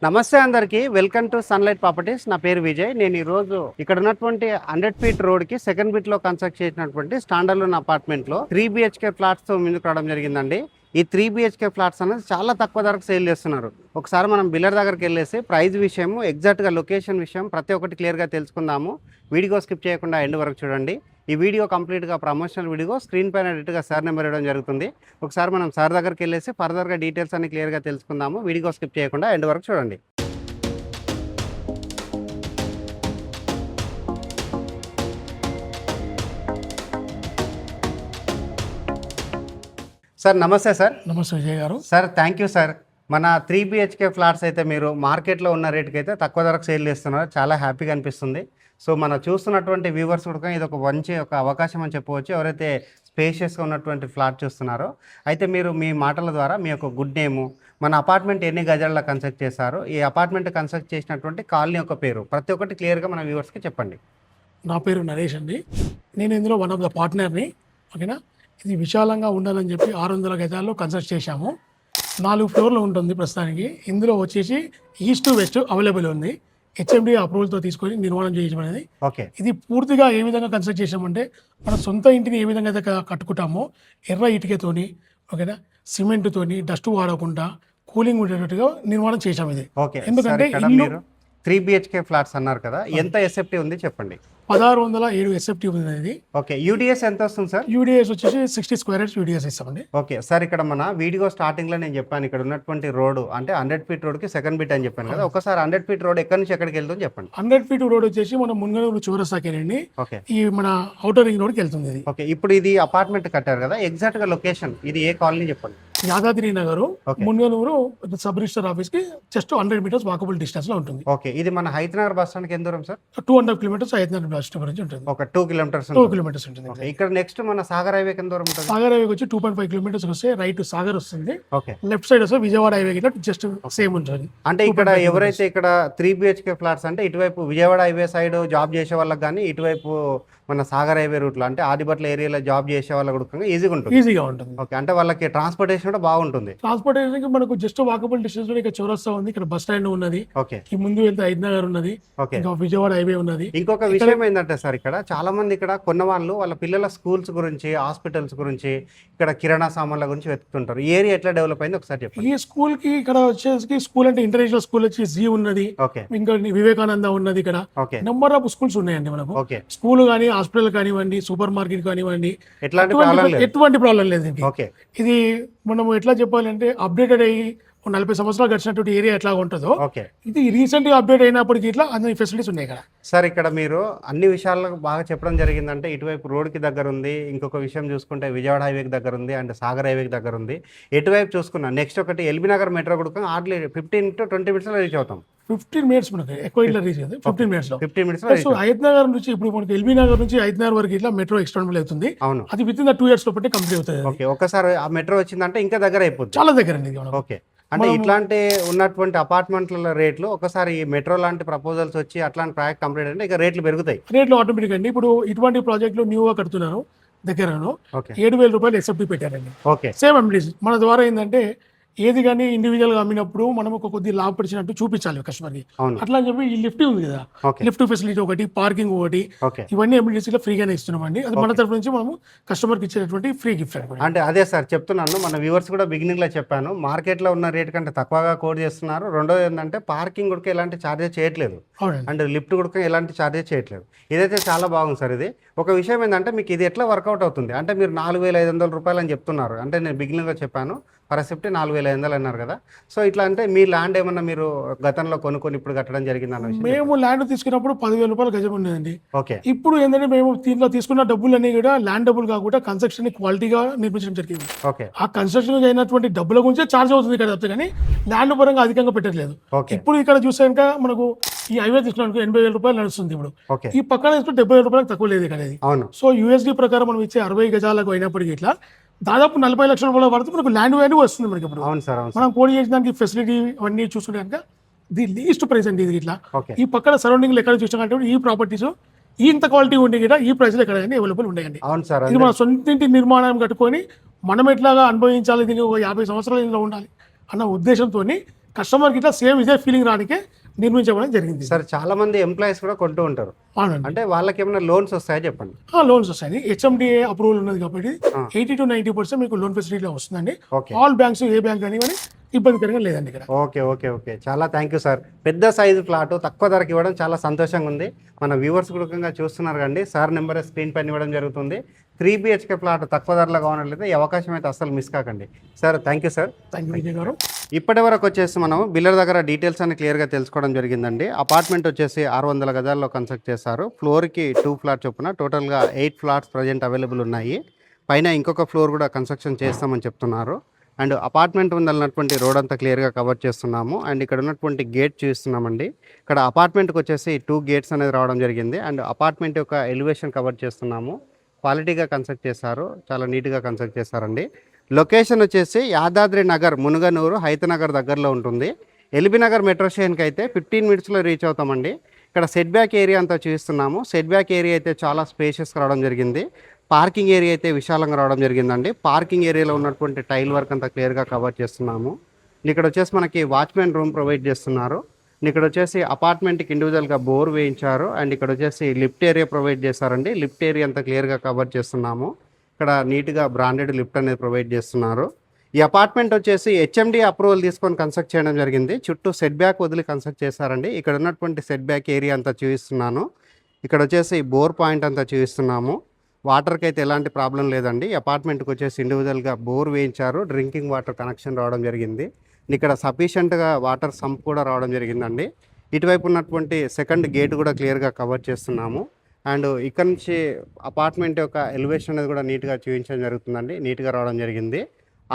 నమస్తే అందరికి welcome to sunlight properties. నా పేరు విజయ్. నేను ఈ రోజు ఇక్కడ ఉన్నటువంటి 100 ఫీట్ రోడ్ కి సెకండ్ బిట్ లో కన్స్ట్రక్ట్ చేసినటువంటి స్టాండర్డ్ అపార్ట్మెంట్ లో 3 BHK ఫ్లాట్స్ తో ముందుకు రావడం జరిగిందండి. ఈ 3 BHK ఫ్లాట్స్ అనేది చాలా తక్కువ ధరకు సేల్ చేస్తున్నారు. ఒకసారి మనం బిల్లర్ దగ్గరికి వెళ్ళేసి ప్రైస్ విషయం, ఎగ్జాక్ట్గా లొకేషన్ విషయం ప్రతి ఒక్కటి క్లియర్గా తెలుసుకుందాము. వీడియో స్కిప్ చేయకుండా ఎండ్ వరకు చూడండి. ఈ వీడియో కంప్లీట్గా ప్రమోషనల్ వీడియో, స్క్రీన్ పైన డైరెక్ట్గా సార్ నెంబర్ ఇవ్వడం జరుగుతుంది. ఒకసారి మనం సార్ దగ్గరికి వెళ్ళేసి ఫర్దర్గా డీటెయిల్స్ అన్ని క్లియర్గా తెలుసుకుందాము. వీడియో స్కిప్ చేయకుండా ఎండ్ వరకు చూడండి. సార్ నమస్తే సార్. నమస్తే విజయ్ గారు. Sir thank you sir. మన 3 BHK ఫ్లాట్స్ అయితే మీరు మార్కెట్లో ఉన్న రేట్కి అయితే తక్కువ ధరకు సేల్ చేస్తున్నారు. చాలా హ్యాపీగా అనిపిస్తుంది. సో మనం చూస్తున్నటువంటి వ్యూవర్స్ కూడా ఇది ఒక మంచి అవకాశం అని చెప్పవచ్చు, ఎవరైతే స్పేషియస్గా ఉన్నటువంటి ఫ్లాట్ చూస్తున్నారో. అయితే మీరు మీ మాటల ద్వారా మీ యొక్క గుడ్ నేము, మన అపార్ట్మెంట్ ఎన్ని గజాల్లో కన్స్ట్రక్ట్ చేశారు, ఈ అపార్ట్మెంట్ కన్స్ట్రక్ట్ చేసినటువంటి కాలనీ యొక్క పేరు ప్రతి ఒక్కటి క్లియర్గా మన వ్యూవర్స్కి చెప్పండి. నా పేరు నరేష్ అండి. నేను ఇందులో వన్ ఆఫ్ ద పార్ట్నర్ని. ఓకేనా. ఇది విశాలంగా ఉండాలని చెప్పి 600 గజాల్లో కన్స్ట్రక్ట్ చేశాము. 4 ఫ్లోర్లు ఉంటుంది ప్రస్తుతానికి. ఇందులో వచ్చేసి ఈస్ట్ వెస్ట్ అవైలబుల్ ఉంది. HMD అప్రూవల్తో తీసుకొని నిర్మాణం చేయడం అనేది. ఓకే. ఇది పూర్తిగా ఏ విధంగా కన్స్ట్రక్ట్ చేసామంటే, మన సొంత ఇంటిని ఏ విధంగా అయితే కట్టుకుంటామో ఎర్ర ఇటుకతోని, ఓకేనా, సిమెంట్తోని, డస్ట్ వాడకుండా కూలింగ్ ఉండేటట్టుగా నిర్మాణం చేశాము ఇది. ఓకే. ఎందుకంటే మీరు 3 BHK ఫ్లాట్స్ అన్నారు కదా, ఎంత ఎస్ఎఫ్టీ ఉంది చెప్పండి. 1607 ఎస్ఎఫ్టీ ఉంది ఇది. ఓకే. యూడిఎస్ ఎంత వస్తుంది సార్? యూడిఎస్ వచ్చేసి 60 స్క్వేర్ యార్డ్స్ యూడిఎస్ ఇస్తామండి. Okay sir. ఇక్కడ మన వీడియో స్టార్టింగ్లో నేను చెప్పాను, ఇక్కడ ఉన్నటువంటి రోడ్ అంటే 100 ఫీట్ రోడ్కి సెకండ్ బిట్ అని చెప్పాను కదా. ఒకసారి 100 ఫీట్ రోడ్ ఎక్కడి నుంచి ఎక్కడికి వెళ్తుంది చెప్పండి. 100 ఫీట్ రోడ్ వచ్చేసి మన మున్గనూరు చౌరస్తాకేనండి. ఓకే. ఈ మన ఔటర్ రింగ్ రోడ్కి వెళ్తుంది ఇది. ఓకే. ఇప్పుడు ఇది అపార్ట్మెంట్ కట్టారు కదా, ఎగ్జాక్ట్గా లొకేషన్ ఇది ఏ కాలనీ చెప్పండి. Yadadri Nagar Munganuru sub register office కి జస్ట్ 100 మీటర్స్ వాకబుల్ డిస్టెన్స్ లో ఉంటుంది. ఓకే. ఇది మన హైతనగర్ బస్ స్టాండ్ కి ఎంత దూరం sir? 200 kilometres Hyderabad bus stand నుంచి ఉంటుంది. ఒక 2 కిలోమీటర్స్ 2 కిలోమీటర్స్ ఉంటుంది. ఇక్కడ నెక్స్ట్ మన సాగర్ హైవే ఎంత దూరం ఉంటుంది? సాగర్ హైవే వచ్చి 2.5 కిలోమీటర్స్ వస్తే రైట్ సాగర్ వస్తుంది. ఓకే. లెఫ్ట్ సైడ్ వస్తే విజయవాడ హైవే కి జస్ట్ సేమ్ ఉంటుంది. అంటే ఇక్కడ ఎవరైతే ఇక్కడ 3 BHK ఫ్లాట్స్ అంటే ఇటువైపు విజయవాడ హైవే సైడ్ జాబ్ చేసే వాళ్ళకి కానీ, ఇటువైపు మన సాగర్ హైవే రూట్లో అంటే ఆదిబట్ల ఏరియాలో జాబ్ చేసే వాళ్ళకి కూడా ఈజీగా ఉంటుంది. ఓకే. అంటే వాళ్ళకి ట్రాన్స్పోర్టేషన్ కూడా బాగుంటుంది. ట్రాన్స్పోర్టేషన్ కి మనకు జస్ట్ వాకబుల్ డిస్టెన్స్ లో ఇక్కడ చౌరస్తా ఉంది, ఇక్కడ బస్ స్టాండ్ ఉన్నది. ఓకే. ఈ ముందు వెళ్తే హైదనగర్ ఉన్నది. ఓకే. ఇంకా విజయవాడ హైవే ఉన్నది. ఇంకొక విషయం ఏంటంటే సార్, ఇక్కడ చాలా మంది ఇక్కడ కొన్న వాళ్ళు వాళ్ళ పిల్లల స్కూల్స్ గురించి, హాస్పిటల్స్ గురించి, ఇక్కడ కిరాణా సామాన్ల గురించి వెతుకుతుంటారు. ఈ ఏరియా ఎట్లా డెవలప్ అయింది ఒకసారి చెప్పండి. ఈ స్కూల్ కి ఇక్కడ వచ్చేసి స్కూల్ అంటే ఇంటర్నేషనల్ స్కూల్ వచ్చి జీ ఉన్నది. ఓకే. ఇంకా వివేకానంద ఉన్నది. ఇక్కడ ఓకే. నెంబర్ ఆఫ్ స్కూల్స్ ఉన్నాయండి మనకు. ఓకే. స్కూల్ కానీ, హాస్పిటల్ కానివ్వండి, సూపర్ మార్కెట్ కానివ్వండి, ఎట్లాంటి ప్రాబ్లం లేదు. ఓకే. ఇది మనం ఎట్లా చెప్పాలంటే అప్డేటెడ్ అయ్యి 40 సంవత్సరాలు గడిచినటువంటి ఏరియా ఎట్లా ఉంటుందో ఇది రీసెంట్ గా అప్డేట్ అయినప్పటికీ ఇట్లా అన్ని ఫెసిలిటీస్ ఉన్నాయి ఇక్కడ. సార్ ఇక్కడ మీరు అన్ని విషయాలకు బాగా చెప్పడం జరిగిందంటే, ఇటువైపు రోడ్కి దగ్గర ఉంది, ఇంకొక విషయం చూసుకుంటే విజయవాడ హైవేకి దగ్గర ఉంది, అండ్ సాగర్ హైవేకి దగ్గర ఉంది. ఎటువైపు చూసుకున్నా నెక్స్ట్ ఒకటి ఎల్బీ నగర్ మెట్రో కూడా హార్డ్లీ 15 to 20 minutes రీచ్ అవుతాం. 15 minutes మనకి ఎక్కువ ఇట్లా రీచ్ అవుతుంది. 15 minutes. సో హైదనగర్ నుంచి ఇప్పుడు మనకి ఎల్బీ నగర్ నుంచి హైదనగర్ వరకు ఇట్లా మెట్రో ఎక్స్టెండబుల్ అవుతుంది. అవును. అది విత్ ఇన్ ద 2 years లోపల కంప్లీట్ అవుతుంది. ఓకే. ఒకసారి ఆ మెట్రో వచ్చిందంటే ఇంకా దగ్గర అయిపోతుంది. చాలా దగ్గర అండి. ఓకే. అంటే ఇట్లాంటి ఉన్నటువంటి అపార్ట్మెంట్ల రేట్లు ఒకసారి ఈ మెట్రో లాంటి ప్రపోజల్స్ వచ్చి అట్లాంటి ప్రాజెక్ట్ కంప్లీట్ అంటే ఇక రేట్లు పెరుగుతాయి. రేట్లు ఆటోమేటిక్ అండి. ఇప్పుడు ఇటువంటి ప్రాజెక్టులు న్యూగా కడుతున్నారు దగ్గరను 7,000 రూపాయలు ఎస్ఎఫ్టీ పెట్టారండి. ఓకే. సేమ్ ఎండిస్ మన ద్వారా ఏంటంటే ఏది కానీ ఇండివిజువల్గా అమ్మినప్పుడు మనం ఒక కొద్ది లాభపరిచినట్టు చూపించాలి కస్టమర్కి. అట్లా అని చెప్పి ఈ లిఫ్ట్ ఉంది కదా, లిఫ్ట్ ఫెసిలిటీ ఒకటి, పార్కింగ్ ఒకటి, ఇవన్నీ ఎంబీడీసీలో ఫ్రీగానే ఇస్తున్నామండి. అది మన తరఫు నుంచి మనము కస్టమర్కి ఇచ్చేటువంటి ఫ్రీ గిఫ్ట్ అనమాట. అంటే అదే సార్ చెప్తున్నాను, మన వ్యూవర్స్ కూడా బిగినింగ్ లో చెప్పాను, మార్కెట్లో ఉన్న రేట్ కంటే తక్కువగా కోడ్ చేస్తున్నారు. రెండోది ఏంటంటే పార్కింగ్ కూడా ఎలాంటి ఛార్జెస్ చేయట్లేదు, అండ్ లిఫ్ట్ కూడా ఎలాంటి ఛార్జెస్ చేయట్లేదు. ఇదైతే చాలా బాగుంది సార్. ఇది ఒక విషయం ఏంటంటే మీకు ఇది ఎట్లా వర్కౌట్ అవుతుంది అంటే, మీరు 4,500 రూపాయలు అని చెప్తున్నారు అంటే, నేను బిగినింగ్లో చెప్పాను పర్ ఎస్ఎఫ్టీ 4,500 అన్నారు కదా. సో ఇట్లా అంటే మీ ల్యాండ్ ఏమన్నా మీరు గతంలో కొనుక్కొని ఇప్పుడు కట్టడం జరిగింది అన్న విషయం? మేము ల్యాండ్ తీసుకున్నప్పుడు 10,000 రూపాయలు గజం ఉండేదండి. ఓకే. ఇప్పుడు ఏంటంటే మేము దీంట్లో తీసుకున్న డబ్బులన్నీ కూడా ల్యాండ్ డబ్బులు కాకుండా కన్స్ట్రక్షన్ క్వాలిటీగా నిర్మించడం జరిగింది. ఓకే. ఆ కన్స్ట్రక్షన్ అయినటువంటి డబ్బుల గురించే ఛార్జ్ అవుతుంది ఇక్కడ తప్ప కానీ ల్యాండ్ పరంగా అధికంగా పెట్టట్లేదు. ఇప్పుడు ఇక్కడ చూస్తే కనుక మనకు ఈ హైవే తీసుకున్నాను 80,000 రూపాయలు నడుస్తుంది ఇప్పుడు. ఈ పక్కన తీసుకుంటే 70,000 రూపాయలు తక్కువ లేదు ఇక్కడ. సో యూఎస్డీ ప్రకారం మనం ఇచ్చే 60 గజాలకు అయినప్పటికీ ఇట్లా దాదాపు 40 లక్షల రూపాయల వరకు మనకు ల్యాండ్ వాల్యూ వస్తుంది మనకి ఇప్పుడు. మనం కోడి చేసిన ఫెసిలిటీ అవన్నీ చూసుకుంటే కనుక ది లీస్ట్ ప్రైస్ అండి ఇది. ఇట్లా ఈ పక్కన సరౌండింగ్ ఎక్కడ చూసినా ఈ ప్రాపర్టీస్ ఇంత క్వాలిటీ ఉండే కూడా ఈ ప్రైస్లో ఎక్కడ అవైలబుల్ ఉన్నాయండి. ఇది మన సొంతింటి నిర్మాణం కట్టుకొని మనం ఎట్లాగా అనుభవించాలి, దీన్ని ఒక 50 సంవత్సరాలు ఇందులో ఉండాలి అన్న ఉద్దేశంతో కస్టమర్కి ఇట్లా సేమ్ ఇదే ఫీలింగ్ రానికే నిర్మించడం జరిగింది. సార్ చాలా మంది ఎంప్లాయీస్ కూడా కొంటూ ఉంటారు, అవునండి. అంటే వాళ్ళకి ఏమైనా లోన్స్ వస్తాయో చెప్పండి. లోన్స్ వస్తాయి. హెచ్ఎండిఏ అప్రూవల్ ఉన్నది కాబట్టి 80 to 90% మీకు లోన్ ఫెసిలిటీ వస్తుందండి. ఓకే. ఆల్ బ్యాంక్స్ ఏ బ్యాంక్ అని ఇబ్బందికరంగా లేదండి ఇక్కడ. ఓకే ఓకే ఓకే చాలా థ్యాంక్ యూ సార్. పెద్ద సైజు ప్లాట్ తక్కువ ధరకి ఇవ్వడం చాలా సంతోషంగా ఉంది. మన వ్యూవర్స్ కూడా చూస్తున్నారు కండి, సార్ నెంబర్ స్క్రీన్ పైన ఇవ్వడం జరుగుతుంది. 3 BHK ప్లాట్ తక్కువ ధరలో కావాలంటే ఈ అవకాశం అయితే అస్సలు మిస్ కాకండి. Sir thank you sir. Thank you Vijay గారు. ఇప్పటి వరకు వచ్చేసి మనం బిల్లర్ దగ్గర డీటెయిల్స్ అన్ని క్లియర్గా తెలుసుకోవడం జరిగిందండి. అపార్ట్మెంట్ వచ్చేసి 600 గజాల్లో కన్స్ట్రక్ట్ చేశారు. ఫ్లోర్కి 2 ఫ్లాట్ చొప్పున టోటల్గా 8 ఫ్లాట్స్ ప్రజెంట్ అవైలబుల్ ఉన్నాయి. పైన ఇంకొక ఫ్లోర్ కూడా కన్స్ట్రక్షన్ చేస్తామని చెప్తున్నారు. అండ్ అపార్ట్మెంట్ ఉందన్నటువంటి రోడ్ అంతా క్లియర్గా కవర్ చేస్తున్నాము. అండ్ ఇక్కడ ఉన్నటువంటి గేట్ చూస్తున్నామండి. ఇక్కడ అపార్ట్మెంట్కి వచ్చేసి 2 గేట్స్ అనేది రావడం జరిగింది. అండ్ అపార్ట్మెంట్ యొక్క ఎలివేషన్ కవర్ చేస్తున్నాము. క్వాలిటీగా కన్స్ట్రక్ట్ చేశారు, చాలా నీట్గా కన్స్ట్రక్ట్ చేశారండి. లొకేషన్ వచ్చేసి యాదాద్రి నగర్, మునుగనూరు, హైతనగర్ దగ్గరలో ఉంటుంది. ఎల్బీ నగర్ మెట్రో స్టేషన్కి అయితే 15 మినిట్స్లో రీచ్ అవుతామండి. ఇక్కడ సెట్ బ్యాక్ ఏరియా అంతా చూస్తున్నాము. సెట్ బ్యాక్ ఏరియా అయితే చాలా స్పేషియస్గా రావడం జరిగింది. పార్కింగ్ ఏరియా అయితే విశాలంగా రావడం జరిగిందండి. పార్కింగ్ ఏరియాలో ఉన్నటువంటి టైల్ వర్క్ అంతా క్లియర్గా కవర్ చేస్తున్నాము. ఇక్కడ వచ్చేసి మనకి వాచ్మెన్ రూమ్ ప్రొవైడ్ చేస్తున్నారు. ఇక్కడ వచ్చేసి అపార్ట్మెంట్కి ఇండివిజువల్గా బోర్ వేయించారు. అండ్ ఇక్కడ వచ్చేసి లిఫ్ట్ ఏరియా ప్రొవైడ్ చేస్తారండి. లిఫ్ట్ ఏరియా అంతా క్లియర్గా కవర్ చేస్తున్నాము. ఇక్కడ నీట్గా బ్రాండెడ్ లిఫ్ట్ అనేది ప్రొవైడ్ చేస్తున్నారు. ఈ అపార్ట్మెంట్ వచ్చేసి హెచ్ఎండి అప్రూవల్ తీసుకొని కన్స్ట్రక్ట్ చేయడం జరిగింది. చుట్టూ సెట్ బ్యాక్ వదిలి కన్స్ట్రక్ట్ చేశారండి. ఇక్కడ ఉన్నటువంటి సెట్ బ్యాక్ ఏరియా అంతా చూపిస్తున్నాను. ఇక్కడ వచ్చేసి బోర్ పాయింట్ అంతా చూపిస్తున్నాము. వాటర్కి అయితే ఎలాంటి ప్రాబ్లం లేదండి. అపార్ట్మెంట్కి వచ్చేసి ఇండివిజువల్గా బోర్ వేయించారు. డ్రింకింగ్ వాటర్ కనెక్షన్ రావడం జరిగింది. ఇక్కడ సఫిషియెంట్గా వాటర్ సంప్ కూడా రావడం జరిగిందండి. ఇటువైపు ఉన్నటువంటి సెకండ్ గేట్ కూడా క్లియర్గా కవర్ చేస్తున్నాము. అండ్ ఇక్కడ నుంచి అపార్ట్మెంట్ యొక్క ఎలివేషన్ అనేది కూడా నీట్గా చూపించడం జరుగుతుందండి. నీట్గా రావడం జరిగింది.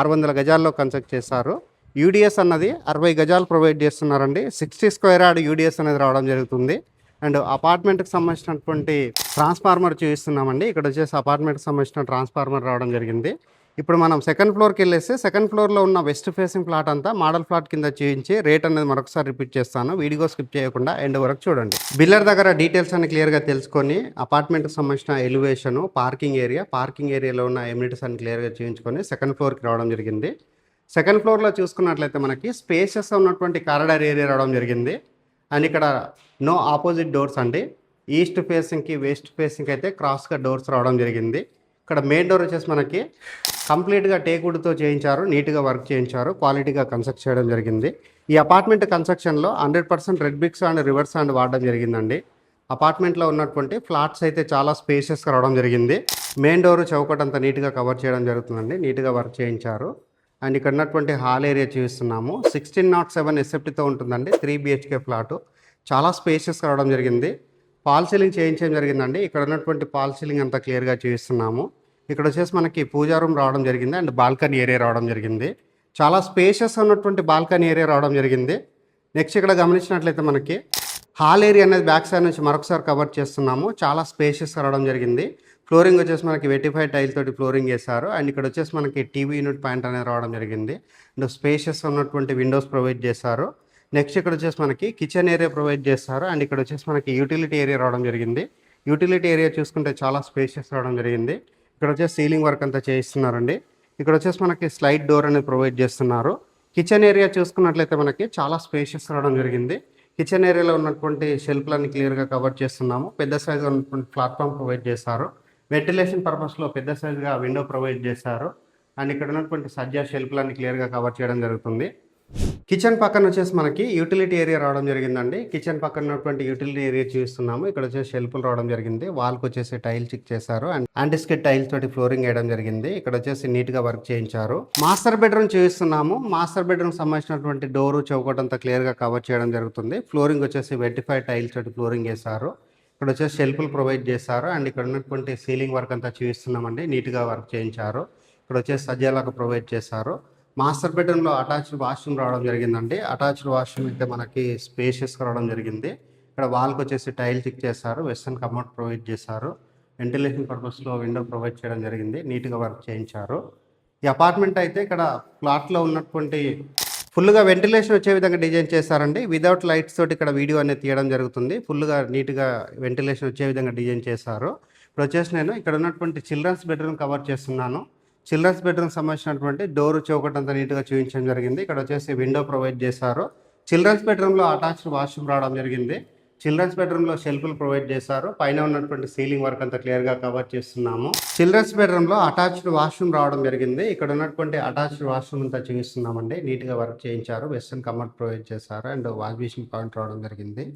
600 గజాల్లో కన్స్ట్రక్ట్ చేశారు. యూడిఎస్ అన్నది 60 గజాలు ప్రొవైడ్ చేస్తున్నారండి. 60 స్క్వేర్ యార్డ్ యూడిఎస్ అనేది రావడం జరుగుతుంది. అండ్ అపార్ట్మెంట్కి సంబంధించినటువంటి ట్రాన్స్ఫార్మర్ చూపిస్తున్నామండి. ఇక్కడ వచ్చేసి అపార్ట్మెంట్కి సంబంధించిన ట్రాన్స్ఫార్మర్ రావడం జరిగింది. ఇప్పుడు మనం సెకండ్ ఫ్లోర్కి వెళ్ళేసి సెకండ్ ఫ్లోర్లో ఉన్న వెస్ట్ ఫేసింగ్ ప్లాట్ అంతా మోడల్ ప్లాట్ కింద చూపించి రేట్ అనేది మరొకసారి రిపీట్ చేస్తాను. వీడియో స్కిప్ చేయకుండా ఎండ్ వరకు చూడండి. బిల్లర్ దగ్గర డీటెయిల్స్ అన్ని క్లియర్గా తెలుసుకొని అపార్ట్మెంట్కి సంబంధించిన ఎలివేషను, పార్కింగ్ ఏరియాలో ఉన్న ఎమ్యూనిటీస్ అన్ని క్లియర్గా చూపించుకొని సెకండ్ ఫ్లోర్కి రావడం జరిగింది. సెకండ్ ఫ్లోర్లో చూసుకున్నట్లయితే మనకి స్పేసెస్ ఉన్నటువంటి కారిడార్ ఏరియా రావడం జరిగింది. అండ్ ఇక్కడ నో ఆపోజిట్ డోర్స్ అండి. ఈస్ట్ ఫేసింగ్కి వెస్ట్ ఫేసింగ్కి అయితే క్రాస్గా డోర్స్ రావడం జరిగింది. ఇక్కడ మెయిన్ డోర్ వచ్చేసి మనకి కంప్లీట్గా టేక్వుడ్తో చేయించారు. నీట్గా వర్క్ చేయించారు. క్వాలిటీగా కన్స్ట్రక్ట్ చేయడం జరిగింది. ఈ అపార్ట్మెంట్ కన్స్ట్రక్షన్లో 100% red bricks and river sand వాడడం జరిగిందండి. అపార్ట్మెంట్లో ఉన్నటువంటి ఫ్లాట్స్ అయితే చాలా స్పేషియస్గా రావడం జరిగింది. మెయిన్ డోర్ చౌకట్ అంతా నీట్గా కవర్ చేయడం జరుగుతుందండి. నీట్గా వర్క్ చేయించారు. అండ్ ఇక్కడ ఉన్నటువంటి హాల్ ఏరియా చూపిస్తున్నాము. 1607 ఎస్ఎఫ్టీతో ఉంటుందండి. 3 BHK ఫ్లాటు చాలా స్పేషియస్గా రావడం జరిగింది. ఫాల్ సీలింగ్ చేయించడం జరిగిందండి. ఇక్కడ ఉన్నటువంటి ఫాల్ సీలింగ్ అంతా క్లియర్గా చూపిస్తున్నాము. ఇక్కడ వచ్చేసి మనకి పూజా రూమ్ రావడం జరిగింది. అండ్ బాల్కనీ ఏరియా రావడం జరిగింది. చాలా స్పేషియస్ ఉన్నటువంటి బాల్కనీ ఏరియా రావడం జరిగింది. నెక్స్ట్ ఇక్కడ గమనించినట్లయితే మనకి హాల్ ఏరియా అనేది బ్యాక్ సైడ్ నుంచి మరొకసారి కవర్ చేస్తున్నాము. చాలా స్పేషియస్గా రావడం జరిగింది. ఫ్లోరింగ్ వచ్చేసి మనకి 85 టైల్ తోటి ఫ్లోరింగ్ చేశారు. అండ్ ఇక్కడ వచ్చేసి మనకి టీవీ యూనిట్ పాయింట్ అనేది రావడం జరిగింది. అండ్ స్పేషియస్ ఉన్నటువంటి విండోస్ ప్రొవైడ్ చేశారు. నెక్స్ట్ ఇక్కడ వచ్చేసి మనకి కిచెన్ ఏరియా ప్రొవైడ్ చేస్తారు. అండ్ ఇక్కడ వచ్చేసి మనకి యూటిలిటీ ఏరియా రావడం జరిగింది. యూటిలిటీ ఏరియా చూసుకుంటే చాలా స్పేషియస్ రావడం జరిగింది. ఇక్కడ వచ్చేసి సీలింగ్ వర్క్ అంతా చేయిస్తున్నారండి. ఇక్కడ వచ్చేసి మనకి స్లైడ్ డోర్ అనేది ప్రొవైడ్ చేస్తున్నారు. కిచెన్ ఏరియా చూసుకున్నట్లయితే మనకి చాలా స్పేషియస్ రావడం జరిగింది. కిచెన్ ఏరియాలో ఉన్నటువంటి షెల్ఫ్లన్నీ క్లియర్గా కవర్ చేస్తున్నాము. పెద్ద సైజు ఉన్నటువంటి ప్లాట్ఫామ్ ప్రొవైడ్ చేశారు. వెంటిలేషన్ పర్పస్లో పెద్ద సైజుగా విండో ప్రొవైడ్ చేశారు. అండ్ ఇక్కడ ఉన్నటువంటి సజ్జా షెల్ఫ్లన్నీ క్లియర్గా కవర్ చేయడం జరుగుతుంది. కిచెన్ పక్కన వచ్చేసి మనకి యూటిలిటీ ఏరియా రావడం జరిగిందండి. కిచెన్ పక్కన ఉన్నటువంటి యూటిలిటీ ఏరియా చూస్తున్నాము. ఇక్కడ వచ్చేసి షెల్ఫ్లు రావడం జరిగింది. వాల్కి వచ్చేసి టైల్ చిక్ చేశారు. అండ్ యాంటిస్కిడ్ టైల్స్ తోటి ఫ్లోరింగ్ వేయడం జరిగింది. ఇక్కడ వచ్చేసి నీట్గా వర్క్ చేయించారు. మాస్టర్ బెడ్రూమ్ చూస్తున్నాము. మాస్టర్ బెడ్రూమ్ సంబంధించినటువంటి డోరు చౌకట్ అంతా క్లియర్గా కవర్ చేయడం జరుగుతుంది. ఫ్లోరింగ్ వచ్చేసి 85 టైల్స్ తోటి ఫ్లోరింగ్ వేశారు. ఇక్కడ వచ్చేసి షెల్ఫ్లు ప్రొవైడ్ చేశారు. అండ్ ఇక్కడ ఉన్నటువంటి సీలింగ్ వర్క్ అంతా చూస్తున్నామండి. నీట్గా వర్క్ చేయించారు. ఇక్కడ వచ్చేసి సజ్జాలాగా ప్రొవైడ్ చేశారు. మాస్టర్ బెడ్రూమ్లో అటాచ్డ్ వాష్రూమ్ రావడం జరిగిందండి. అటాచ్డ్ వాష్రూమ్ అయితే మనకి స్పేషియస్గా రావడం జరిగింది. ఇక్కడ వాల్కి వచ్చేసి టైల్ చిక్ చేశారు. వెస్టర్న్ కమోడ్ ప్రొవైడ్ చేశారు. వెంటిలేషన్ పర్పస్లో విండో ప్రొవైడ్ చేయడం జరిగింది. నీట్గా వర్క్ చేయించారు. ఈ అపార్ట్మెంట్ అయితే ఇక్కడ ప్లాట్లో ఉన్నటువంటి ఫుల్గా వెంటిలేషన్ వచ్చే విధంగా డిజైన్ చేశారండి. వితౌట్ లైట్స్ తోటి ఇక్కడ వీడియో అనేది తీయడం జరుగుతుంది. ఫుల్గా నీట్గా వెంటిలేషన్ వచ్చే విధంగా డిజైన్ చేశారు. ఇప్పుడు వచ్చేసి నేను ఇక్కడ ఉన్నటువంటి చిల్డ్రన్స్ బెడ్రూమ్ కవర్ చేస్తున్నాను. చిల్డ్రన్స్ బెడ్రూమ్ సంబంధించినటువంటి డోర్ చౌకట్ అంతా నీట్గా చూపించడం జరిగింది. ఇక్కడ వచ్చేసి విండో ప్రొవైడ్ చేశారు. చిల్డ్రన్స్ బెడ్రూమ్లో అటాచ్డ్ వాష్రూమ్ రావడం జరిగింది. చిల్డ్రన్స్ బెడ్రూమ్లో షెల్ఫ్లు ప్రొవైడ్ చేశారు. పైన ఉన్నటువంటి సీలింగ్ వర్క్ అంతా క్లియర్గా కవర్ చేస్తున్నాము. చిల్డ్రన్స్ బెడ్రూమ్లో అటాచ్డ్ వాష్రూమ్ రావడం జరిగింది. ఇక్కడ ఉన్నటువంటి అటాచ్డ్ వాష్రూమ్ అంతా చూపిస్తున్నామండి. నీట్గా వర్క్ చేయించారు. వెస్టర్న్ కమర్ట్ ప్రొవైడ్ చేశారు అండ్ వాష్ బేసిన్ పాయింట్ రావడం జరిగింది.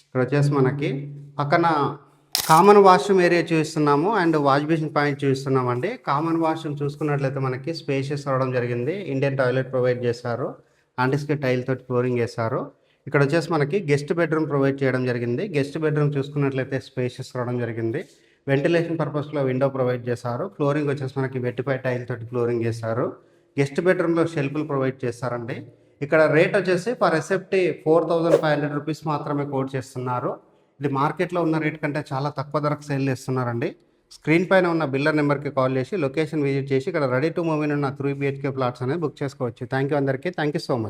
ఇక్కడ వచ్చేసి మనకి పక్కన కామన్ వాష్రూమ్ ఏరియా చూపిస్తున్నాము అండ్ వాష్ బేసిన్ పాయింట్ చూపిస్తున్నామండి. కామన్ వాష్రూమ్ చూసుకున్నట్లయితే మనకి స్పేషియస్ రావడం జరిగింది. ఇండియన్ టాయిలెట్ ప్రొవైడ్ చేశారు. యాంటిస్కి టైల్ తోటి ఫ్లోరింగ్ చేశారు. ఇక్కడ వచ్చేసి మనకి గెస్ట్ బెడ్రూమ్ ప్రొవైడ్ చేయడం జరిగింది. గెస్ట్ బెడ్రూమ్ చూసుకున్నట్లయితే స్పేషియస్ రావడం జరిగింది. వెంటిలేషన్ పర్పస్లో విండో ప్రొవైడ్ చేశారు. ఫ్లోరింగ్ వచ్చేసి మనకి వెట్టిపై టైల్ తోటి ఫ్లోరింగ్ చేశారు. గెస్ట్ బెడ్రూమ్లో షెల్ఫ్లు ప్రొవైడ్ చేస్తారండి. ఇక్కడ రేట్ వచ్చేసి పర్ ఎసెప్టీ 4500 రూపీస్ మాత్రమే కోట్ చేస్తున్నారు. ఇది మార్కెట్లో ఉన్న రేట్ కంటే చాలా తక్కువ ధరకు సేల్ చేస్తున్నారండి. స్క్రీన్ పైన ఉన్న బిల్లర్ నెంబర్కి కాల్ చేసి లొకేషన్ విజిట్ చేసి ఇక్కడ రెడీ టు మూవ్ ఇన్ ఉన్న 3 BHK ప్లాట్స్ అనేది బుక్ చేసుకోవచ్చు. థ్యాంక్ యూ అందరికీ. Thank you so much.